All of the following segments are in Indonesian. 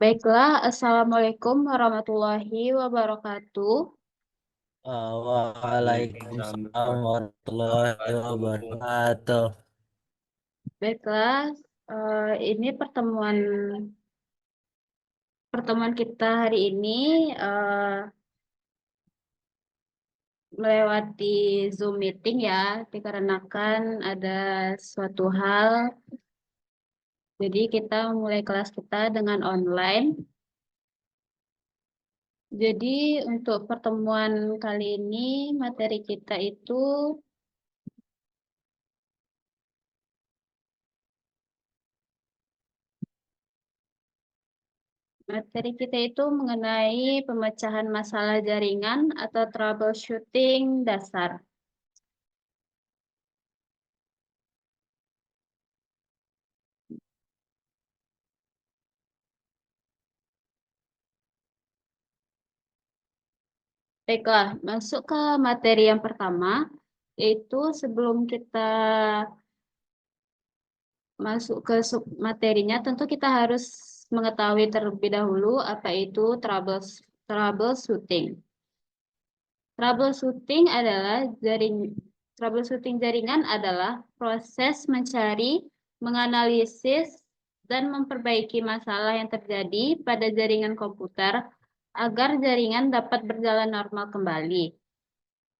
Baiklah, Assalamualaikum warahmatullahi wabarakatuh. Waalaikumsalam warahmatullahi wabarakatuh. Baiklah, ini pertemuan pertemuan kita hari ini eh, melewati Zoom meeting ya, dikarenakan ada suatu hal. Jadi kita mulai kelas kita dengan online. Jadi untuk pertemuan kali ini materi kita itu Materi kita itu mengenai pemecahan masalah jaringan atau troubleshooting dasar. Baiklah, masuk ke materi yang pertama, yaitu sebelum kita masuk ke sub materinya, tentu kita harus mengetahui terlebih dahulu apa itu troubleshooting. Troubleshooting adalah troubleshooting jaringan adalah proses mencari, menganalisis, dan memperbaiki masalah yang terjadi pada jaringan komputer agar jaringan dapat berjalan normal kembali.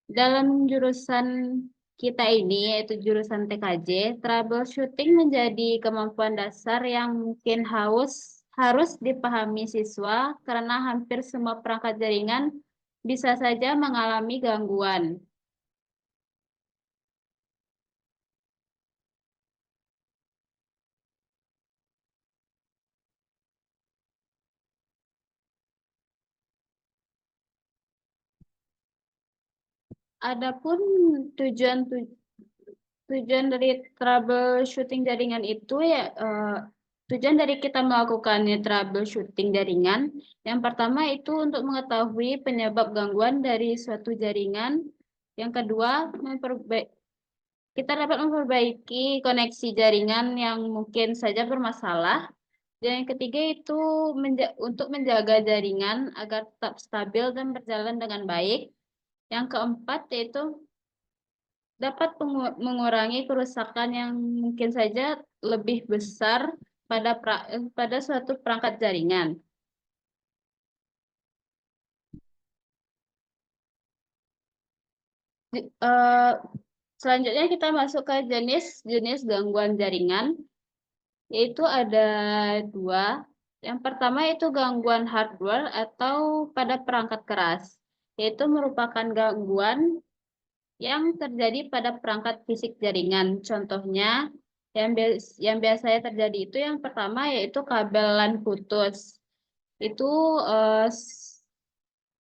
Dalam jurusan kita ini, yaitu jurusan TKJ, troubleshooting menjadi kemampuan dasar yang mungkin harus dipahami siswa karena hampir semua perangkat jaringan bisa saja mengalami gangguan. Adapun tujuan tujuan dari troubleshooting jaringan itu ya tujuan dari kita melakukannya troubleshooting jaringan yang pertama itu untuk mengetahui penyebab gangguan dari suatu jaringan. Yang kedua, kita dapat memperbaiki koneksi jaringan yang mungkin saja bermasalah. Dan yang ketiga itu untuk menjaga jaringan agar tetap stabil dan berjalan dengan baik. Yang keempat yaitu dapat mengurangi kerusakan yang mungkin saja lebih besar pada suatu perangkat jaringan. Eh, Selanjutnya kita masuk ke jenis-jenis gangguan jaringan, yaitu ada dua. Yang pertama itu gangguan hardware atau pada perangkat keras, yaitu merupakan gangguan yang terjadi pada perangkat fisik jaringan. Contohnya, yang biasanya terjadi itu yang pertama yaitu kabel LAN putus. Itu eh, s-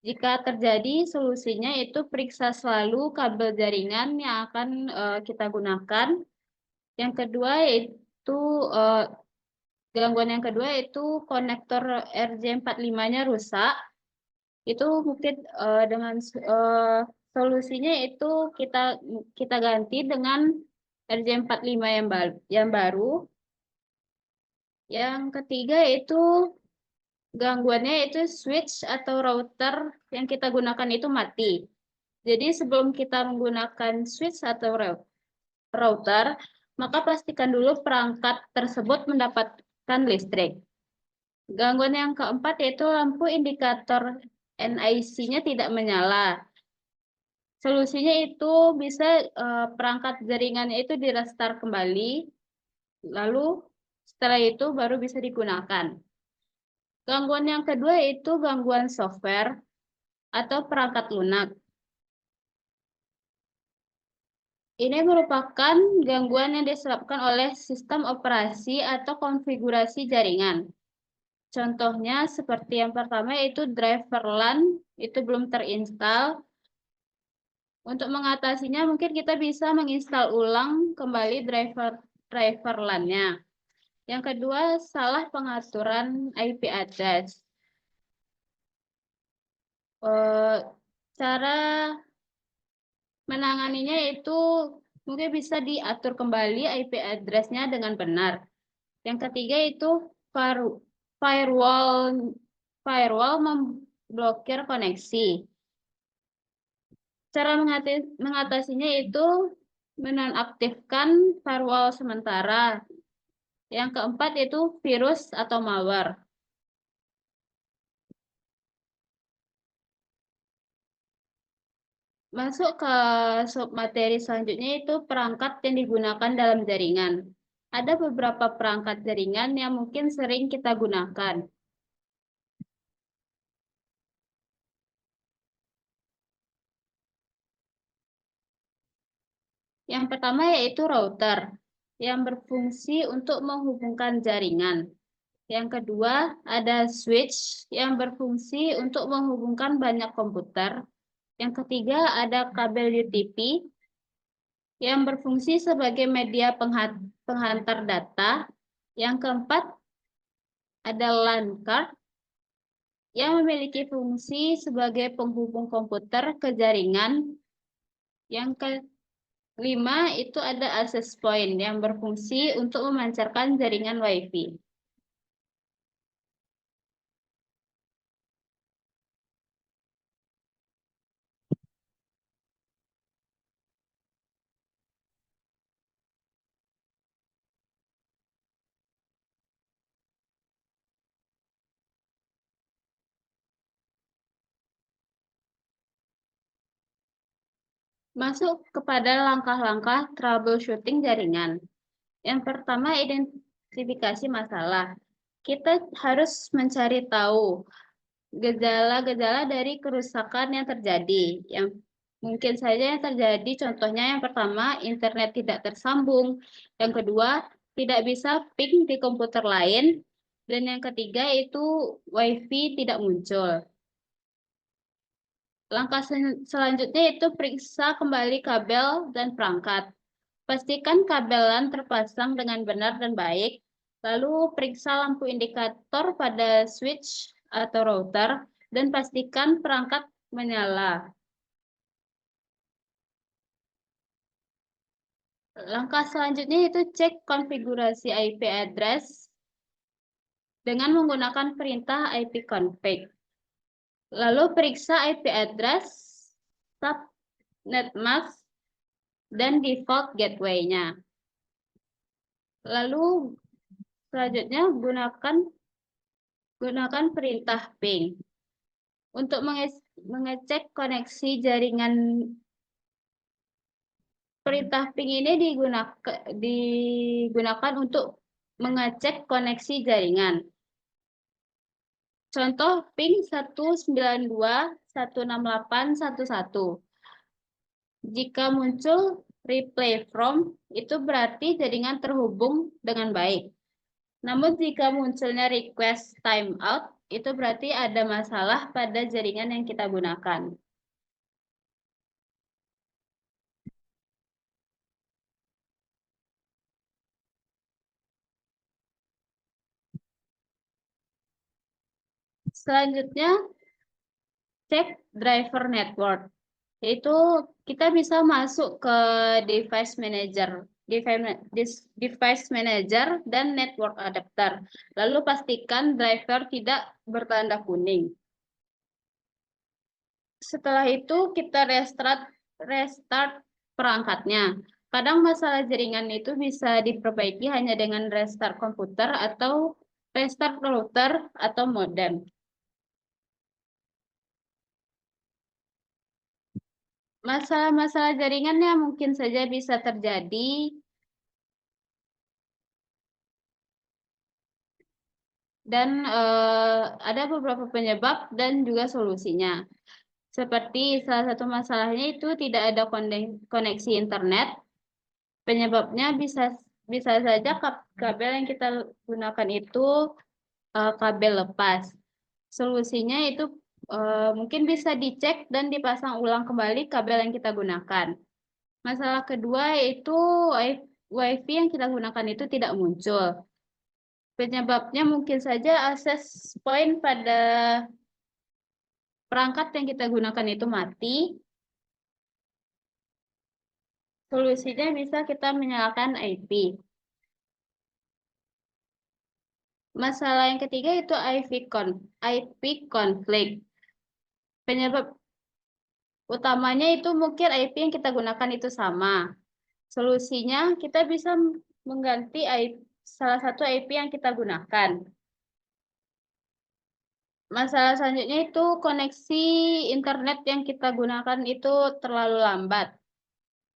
jika terjadi solusinya itu periksa selalu kabel jaringan yang akan kita gunakan. Yang kedua yaitu eh, gangguan yang kedua yaitu konektor RJ45-nya rusak. Itu mungkin dengan solusinya itu kita kita ganti dengan RJ45 yang baru. Yang ketiga itu gangguannya itu switch atau router yang kita gunakan itu mati. Jadi sebelum kita menggunakan switch atau router, maka pastikan dulu perangkat tersebut mendapatkan listrik. Gangguan yang keempat yaitu lampu indikator NIC-nya tidak menyala. Solusinya itu bisa perangkat jaringannya itu di restart kembali, lalu setelah itu baru bisa digunakan. Gangguan yang kedua itu gangguan software atau perangkat lunak. Ini merupakan gangguan yang disebabkan oleh sistem operasi atau konfigurasi jaringan. Contohnya seperti yang pertama yaitu driver LAN itu belum terinstal. Untuk mengatasinya mungkin kita bisa menginstal ulang kembali driver LAN-nya. Yang kedua, salah pengaturan IP address. Eh, Cara menanganinya itu mungkin bisa diatur kembali IP address-nya dengan benar. Yang ketiga itu firewall firewall memblokir koneksi. Cara mengatasinya itu menonaktifkan firewall sementara. Yang keempat itu virus atau malware. Masuk ke submateri selanjutnya itu perangkat yang digunakan dalam jaringan. Ada beberapa perangkat jaringan yang mungkin sering kita gunakan. Yang pertama yaitu router yang berfungsi untuk menghubungkan jaringan. Yang kedua ada switch yang berfungsi untuk menghubungkan banyak komputer. Yang ketiga ada kabel UTP yang berfungsi sebagai media penghantar data. Yang keempat ada LAN card yang memiliki fungsi sebagai penghubung komputer ke jaringan. Yang kelima itu ada access point yang berfungsi untuk memancarkan jaringan WiFi. Masuk kepada langkah-langkah troubleshooting jaringan. Yang pertama, identifikasi masalah. Kita harus mencari tahu gejala-gejala dari kerusakan yang terjadi. Yang mungkin saja yang terjadi, contohnya yang pertama, internet tidak tersambung. Yang kedua, tidak bisa ping di komputer lain. Dan yang ketiga itu WiFi tidak muncul. Langkah selanjutnya itu periksa kembali kabel dan perangkat. Pastikan kabelan terpasang dengan benar dan baik. Lalu periksa lampu indikator pada switch atau router dan pastikan perangkat menyala. Langkah selanjutnya itu cek konfigurasi IP address dengan menggunakan perintah ipconfig. Lalu periksa IP address, subnet mask, dan default gateway-nya. Lalu selanjutnya gunakan perintah ping untuk mengecek koneksi jaringan. Perintah ping ini digunakan untuk mengecek koneksi jaringan. Contoh ping 192.168.1.1. Jika muncul replay from, itu berarti jaringan terhubung dengan baik. Namun jika munculnya request timeout, itu berarti ada masalah pada jaringan yang kita gunakan. Selanjutnya, cek driver network. Yaitu kita bisa masuk ke device manager, device manager dan network adapter. Lalu pastikan driver tidak bertanda kuning. Setelah itu kita restart perangkatnya. Kadang masalah jaringan itu bisa diperbaiki hanya dengan restart komputer atau restart router atau modem. Masalah-masalah jaringan yang mungkin saja bisa terjadi dan ada beberapa penyebab dan juga solusinya. Seperti salah satu masalahnya itu tidak ada koneksi internet. Penyebabnya bisa saja kabel yang kita gunakan itu kabel lepas. Solusinya itu mungkin bisa dicek dan dipasang ulang kembali kabel yang kita gunakan. Masalah kedua yaitu WiFi yang kita gunakan itu tidak muncul. Penyebabnya mungkin saja access point pada perangkat yang kita gunakan itu mati. Solusinya bisa kita menyalakan IP. Masalah yang ketiga itu IP konflik. Penyebab utamanya itu mungkin IP yang kita gunakan itu sama. Solusinya kita bisa mengganti IP, salah satu IP yang kita gunakan. Masalah selanjutnya itu koneksi internet yang kita gunakan itu terlalu lambat.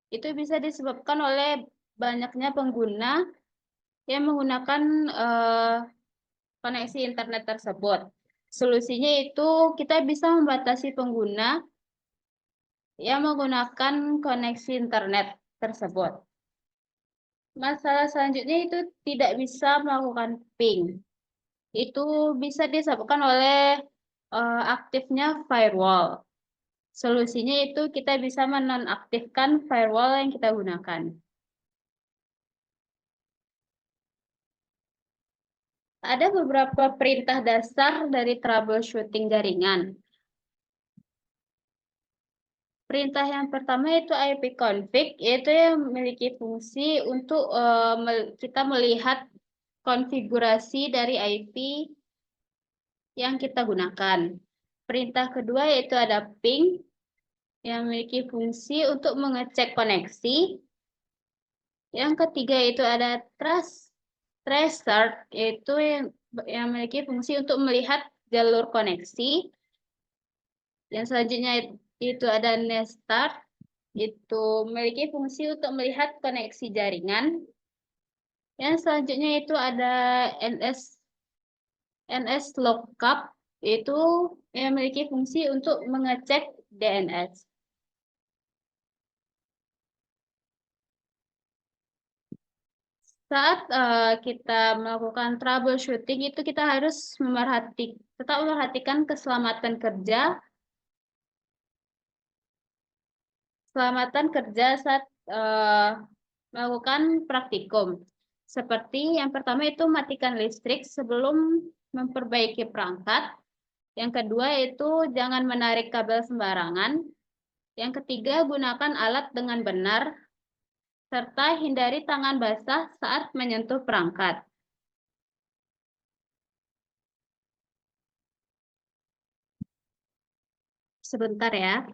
Itu bisa disebabkan oleh banyaknya pengguna yang menggunakan eh, koneksi internet tersebut. Solusinya itu kita bisa membatasi pengguna yang menggunakan koneksi internet tersebut. Masalah selanjutnya itu tidak bisa melakukan ping. Itu bisa disebabkan oleh aktifnya firewall. Solusinya itu kita bisa menonaktifkan firewall yang kita gunakan. Ada beberapa perintah dasar dari troubleshooting jaringan. Perintah yang pertama itu ipconfig, yaitu yang memiliki fungsi untuk kita melihat konfigurasi dari IP yang kita gunakan. Perintah kedua yaitu ada ping, yang memiliki fungsi untuk mengecek koneksi. Yang ketiga itu ada tracer, yaitu yang memiliki fungsi untuk melihat jalur koneksi. Yang selanjutnya itu ada Netstar, itu memiliki fungsi untuk melihat koneksi jaringan. Yang selanjutnya itu ada NS lookup, yaitu yang memiliki fungsi untuk mengecek DNS. Saat kita melakukan troubleshooting itu kita harus tetap memperhatikan keselamatan kerja saat eh, melakukan praktikum. Seperti yang pertama itu matikan listrik sebelum memperbaiki perangkat. Yang kedua itu jangan menarik kabel sembarangan. Yang ketiga gunakan alat dengan benar serta hindari tangan basah saat menyentuh perangkat. Sebentar ya.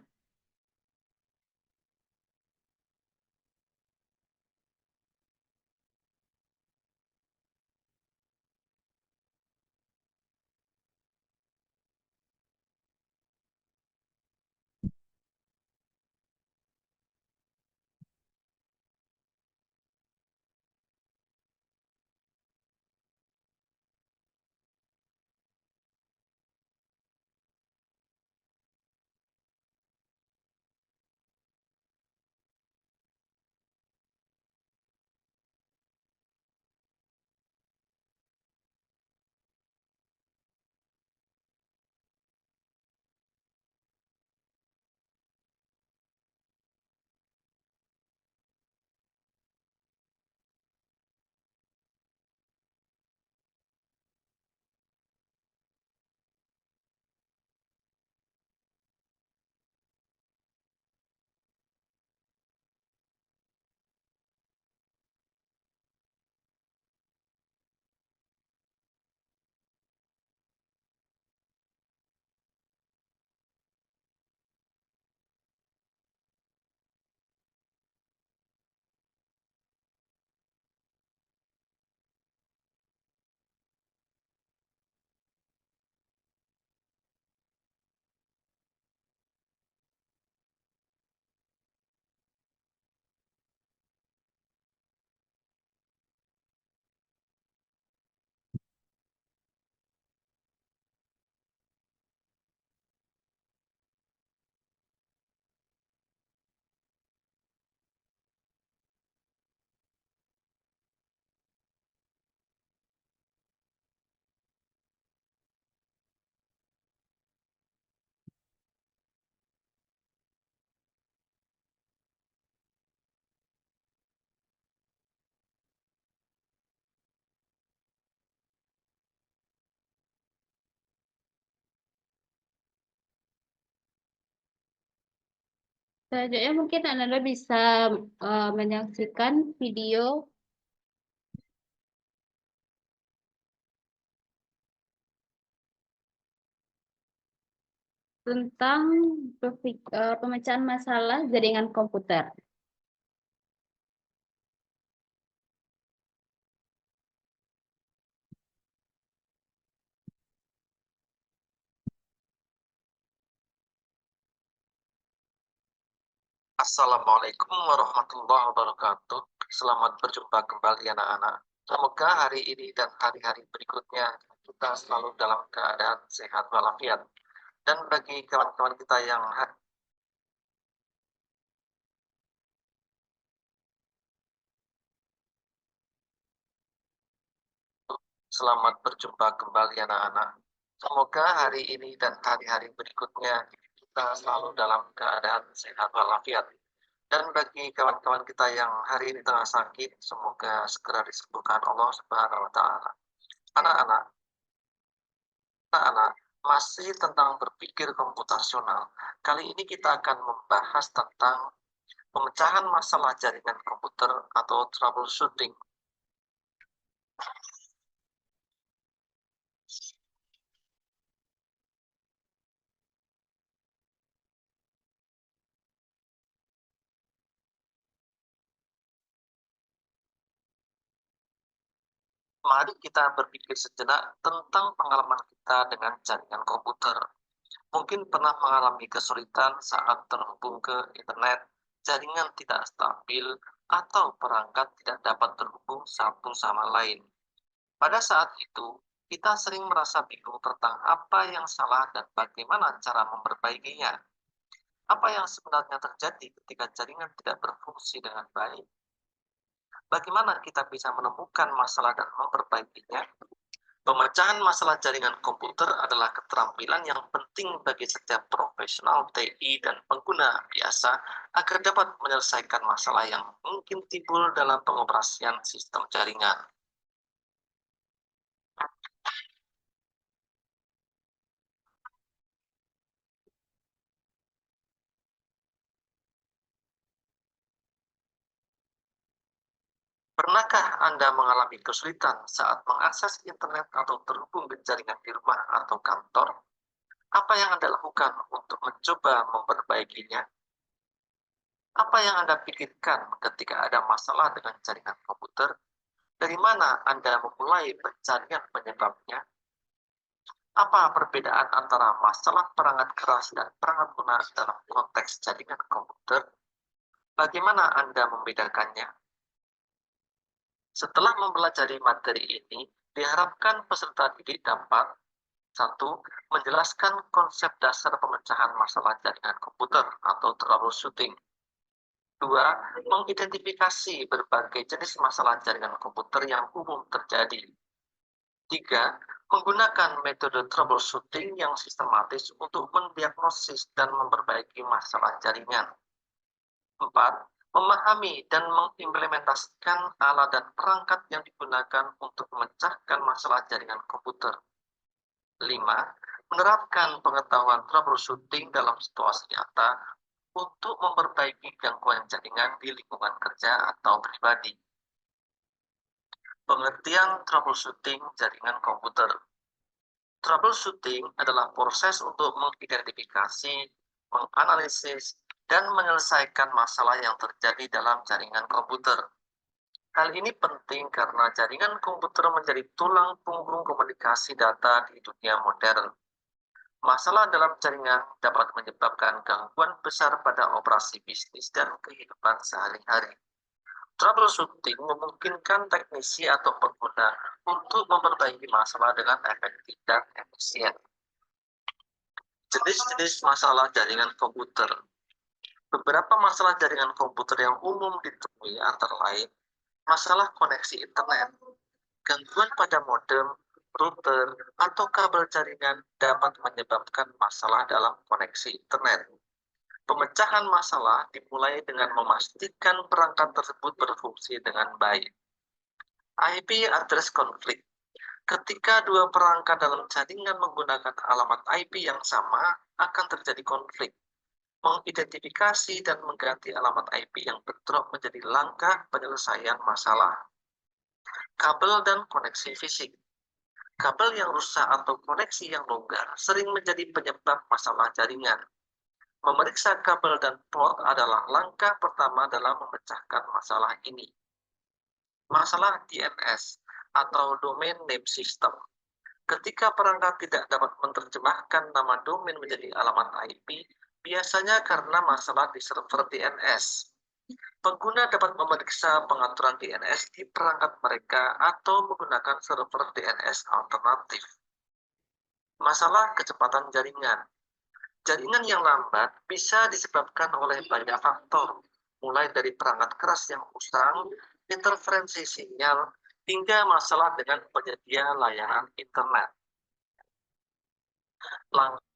Selanjutnya mungkin Anda bisa menyaksikan video tentang pemecahan masalah jaringan komputer. Assalamualaikum warahmatullahi wabarakatuh. Selamat berjumpa kembali anak-anak. Semoga hari ini dan hari-hari berikutnya kita selalu dalam keadaan sehat walafiat. Dan bagi kawan-kawan kita yang selamat berjumpa kembali anak-anak. Semoga hari ini dan hari-hari berikutnya kita selalu dalam keadaan sehat walafiat. Dan bagi kawan-kawan kita yang hari ini tengah sakit, semoga segera disembuhkan Allah Subhanahu wa Ta'ala. Anak-anak, masih tentang berpikir komputasional. Kali ini kita akan membahas tentang pemecahan masalah jaringan komputer atau troubleshooting. Mari kita berpikir sejenak tentang pengalaman kita dengan jaringan komputer. Mungkin pernah mengalami kesulitan saat terhubung ke internet, jaringan tidak stabil, atau perangkat tidak dapat terhubung satu sama lain. Pada saat itu, kita sering merasa bingung tentang apa yang salah dan bagaimana cara memperbaikinya. Apa yang sebenarnya terjadi ketika jaringan tidak berfungsi dengan baik? Bagaimana kita bisa menemukan masalah dan memperbaikinya? Pemecahan masalah jaringan komputer adalah keterampilan yang penting bagi setiap profesional TI dan pengguna biasa agar dapat menyelesaikan masalah yang mungkin timbul dalam pengoperasian sistem jaringan. Pernahkah Anda mengalami kesulitan saat mengakses internet atau terhubung ke jaringan di rumah atau kantor? Apa yang Anda lakukan untuk mencoba memperbaikinya? Apa yang Anda pikirkan ketika ada masalah dengan jaringan komputer? Dari mana Anda memulai pencarian penyebabnya? Apa perbedaan antara masalah perangkat keras dan perangkat lunak dalam konteks jaringan komputer? Bagaimana Anda membedakannya? Setelah mempelajari materi ini, diharapkan peserta didik dapat 1. Menjelaskan konsep dasar pemecahan masalah jaringan komputer atau troubleshooting. 2. Mengidentifikasi berbagai jenis masalah jaringan komputer yang umum terjadi. 3. Menggunakan metode troubleshooting yang sistematis untuk mendiagnosis dan memperbaiki masalah jaringan. 4. Memahami dan mengimplementasikan alat dan perangkat yang digunakan untuk memecahkan masalah jaringan komputer. 5. Menerapkan pengetahuan troubleshooting dalam situasi nyata untuk memperbaiki gangguan jaringan di lingkungan kerja atau pribadi. Pengertian troubleshooting jaringan komputer. Troubleshooting adalah proses untuk mengidentifikasi, menganalisis, dan menyelesaikan masalah yang terjadi dalam jaringan komputer. Hal ini penting karena jaringan komputer menjadi tulang punggung komunikasi data di dunia modern. Masalah dalam jaringan dapat menyebabkan gangguan besar pada operasi bisnis dan kehidupan sehari-hari. Troubleshooting memungkinkan teknisi atau pengguna untuk memperbaiki masalah dengan efektif dan efisien. Jenis-jenis masalah jaringan komputer. Beberapa masalah jaringan komputer yang umum ditemui antara lain masalah koneksi internet, gangguan pada modem, router, atau kabel jaringan dapat menyebabkan masalah dalam koneksi internet. Pemecahan masalah dimulai dengan memastikan perangkat tersebut berfungsi dengan baik. IP address konflik. Ketika dua perangkat dalam jaringan menggunakan alamat IP yang sama, akan terjadi konflik. Mengidentifikasi dan mengganti alamat IP yang bentrok menjadi langkah penyelesaian masalah. Kabel dan koneksi fisik. Kabel yang rusak atau koneksi yang longgar sering menjadi penyebab masalah jaringan. Memeriksa kabel dan port adalah langkah pertama dalam memecahkan masalah ini. Masalah DNS atau Domain Name System. Ketika perangkat tidak dapat menerjemahkan nama domain menjadi alamat IP, biasanya karena masalah di server DNS. Pengguna dapat memeriksa pengaturan DNS di perangkat mereka atau menggunakan server DNS alternatif. Masalah kecepatan jaringan. Jaringan yang lambat bisa disebabkan oleh banyak faktor, mulai dari perangkat keras yang usang, interferensi sinyal, hingga masalah dengan penyedia layanan internet. Langkah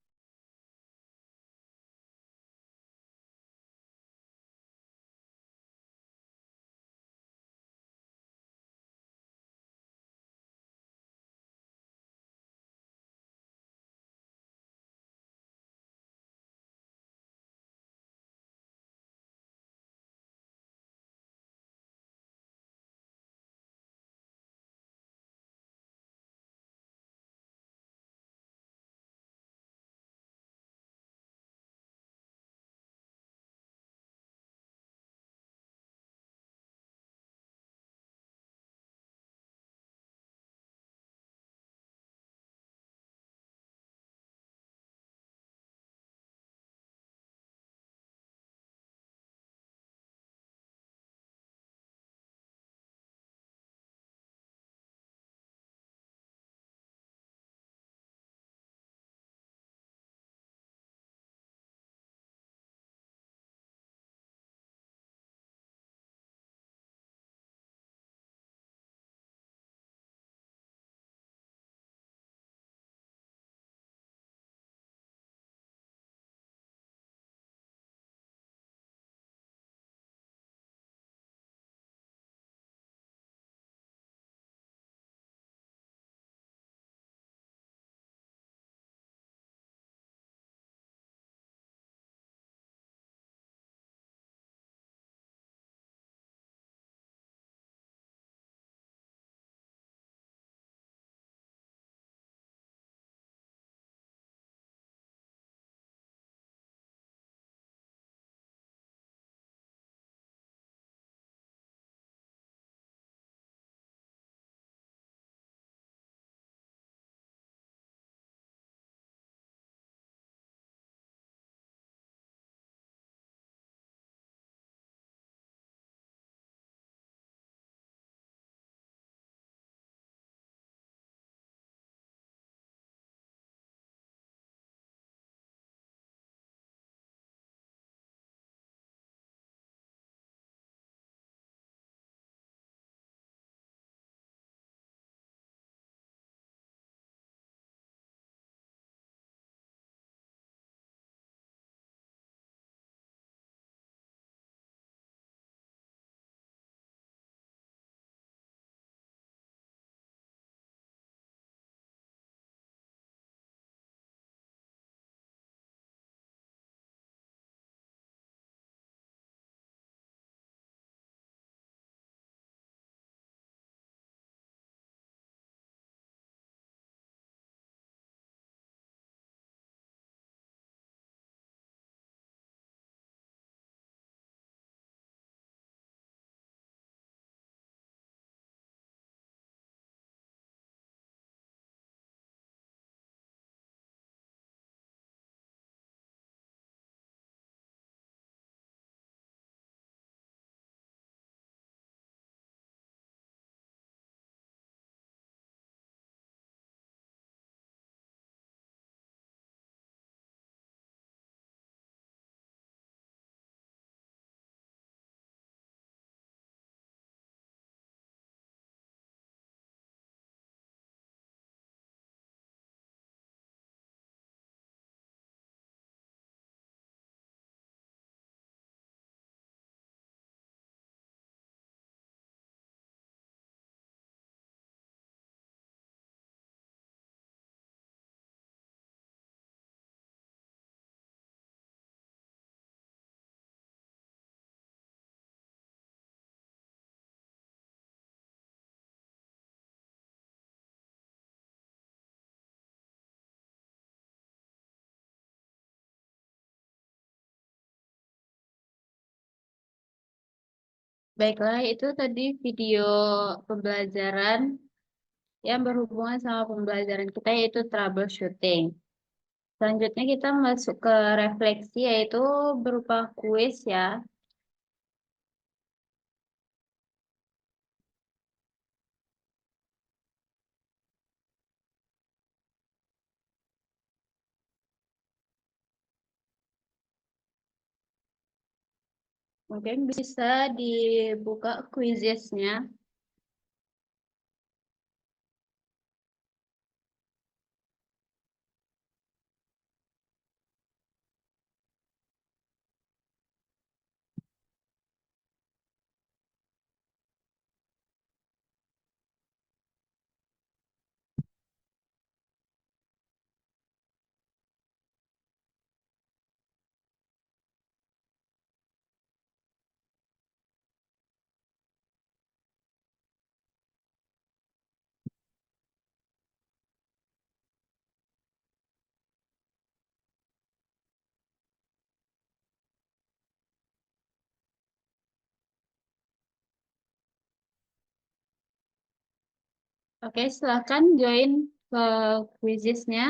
Baiklah, itu tadi video pembelajaran yang berhubungan sama pembelajaran kita yaitu troubleshooting. Selanjutnya kita masuk ke refleksi yaitu berupa kuis ya. Mungkin bisa dibuka quizesnya. Oke, silakan join ke quizesnya.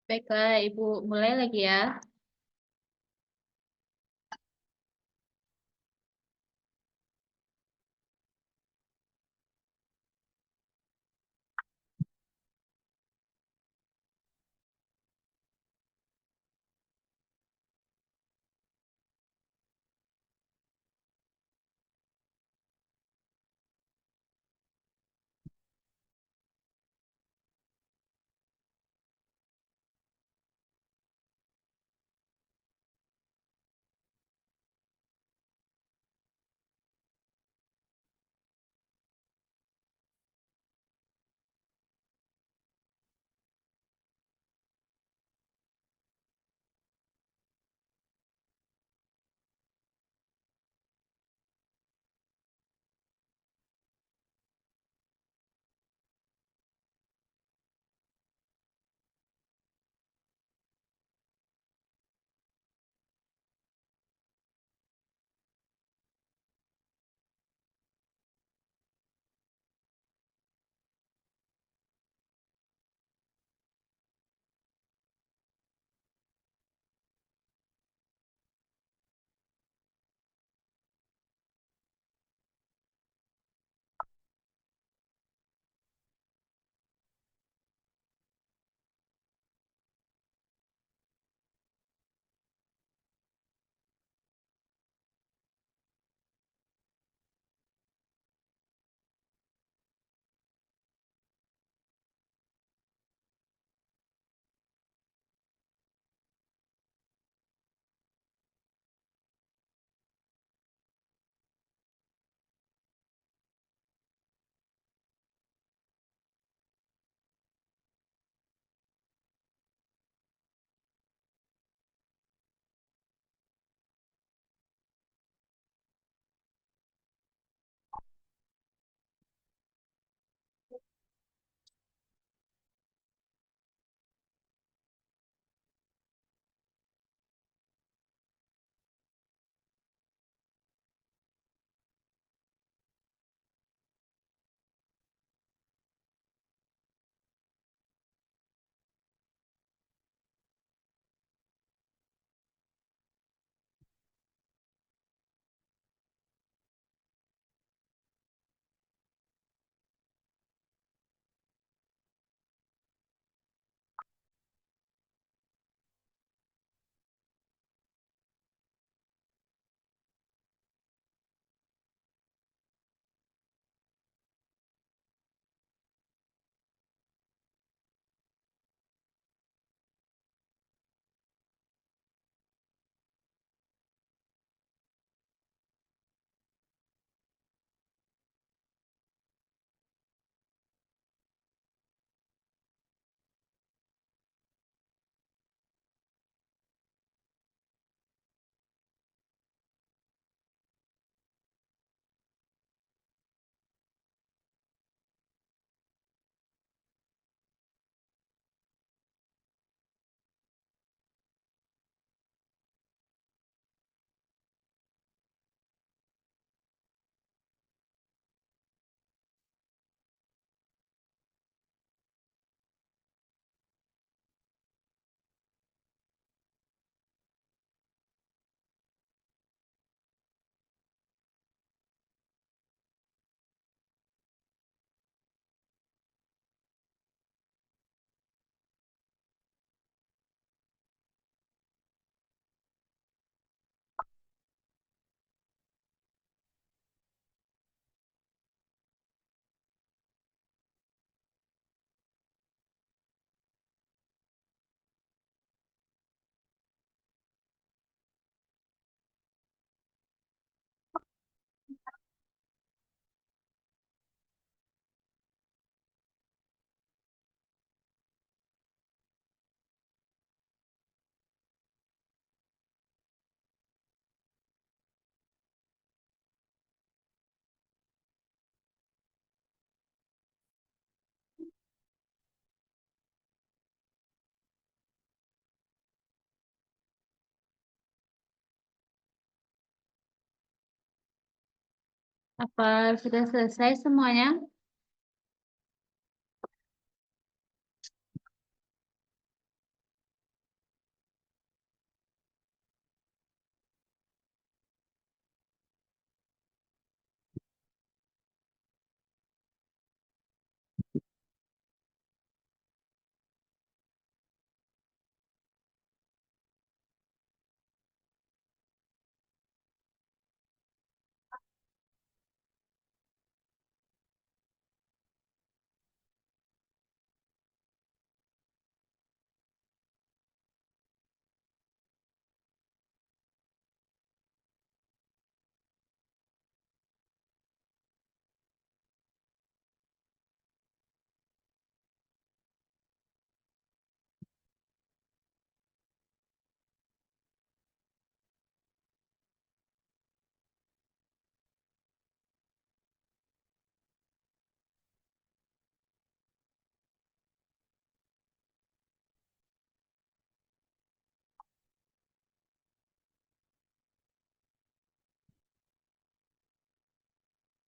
Baiklah, Ibu mulai lagi ya. Apa sudah selesai semuanya?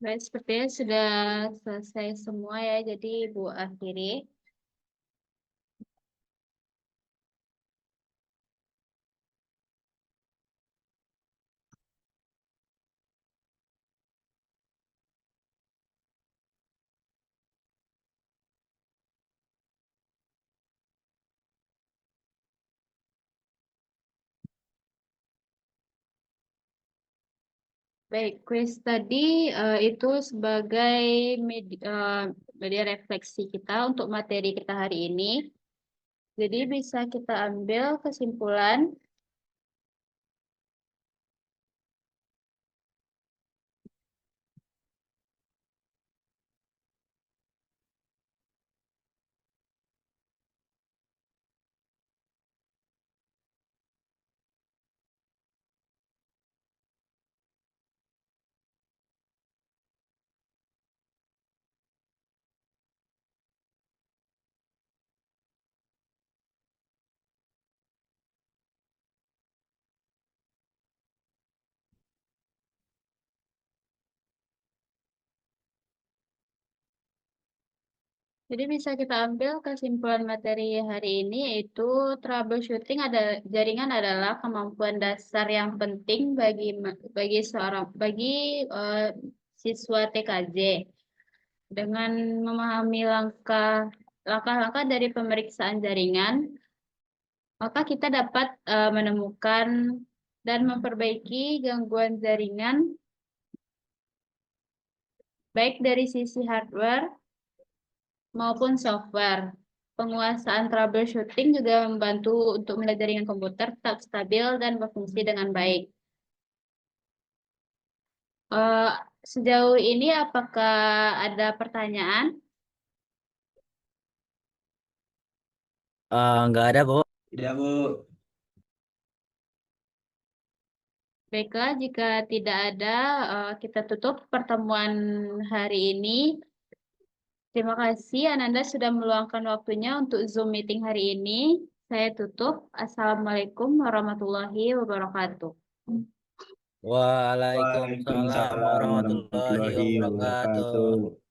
Baik, sepertinya sudah selesai semua ya. Jadi Ibu akhiri. Baik, kuis tadi itu sebagai media refleksi kita untuk materi kita hari ini. Jadi bisa kita ambil kesimpulan. Jadi bisa kita ambil kesimpulan materi hari ini yaitu troubleshooting jaringan adalah kemampuan dasar yang penting bagi eh, siswa TKJ. Dengan memahami langkah-langkah dari pemeriksaan jaringan, maka kita dapat menemukan dan memperbaiki gangguan jaringan baik dari sisi hardware maupun software. Penguasaan troubleshooting juga membantu untuk melihat jaringan komputer tetap stabil dan berfungsi dengan baik. Eh, Sejauh ini apakah ada pertanyaan? Nggak ada, Bu. Tidak, Bu. Baiklah, jika tidak ada, kita tutup pertemuan hari ini. Terima kasih Ananda sudah meluangkan waktunya untuk Zoom meeting hari ini. Saya tutup. Assalamualaikum warahmatullahi wabarakatuh. Waalaikumsalam Waalaikumsalam warahmatullahi warahmatullahi wabarakatuh. wabarakatuh.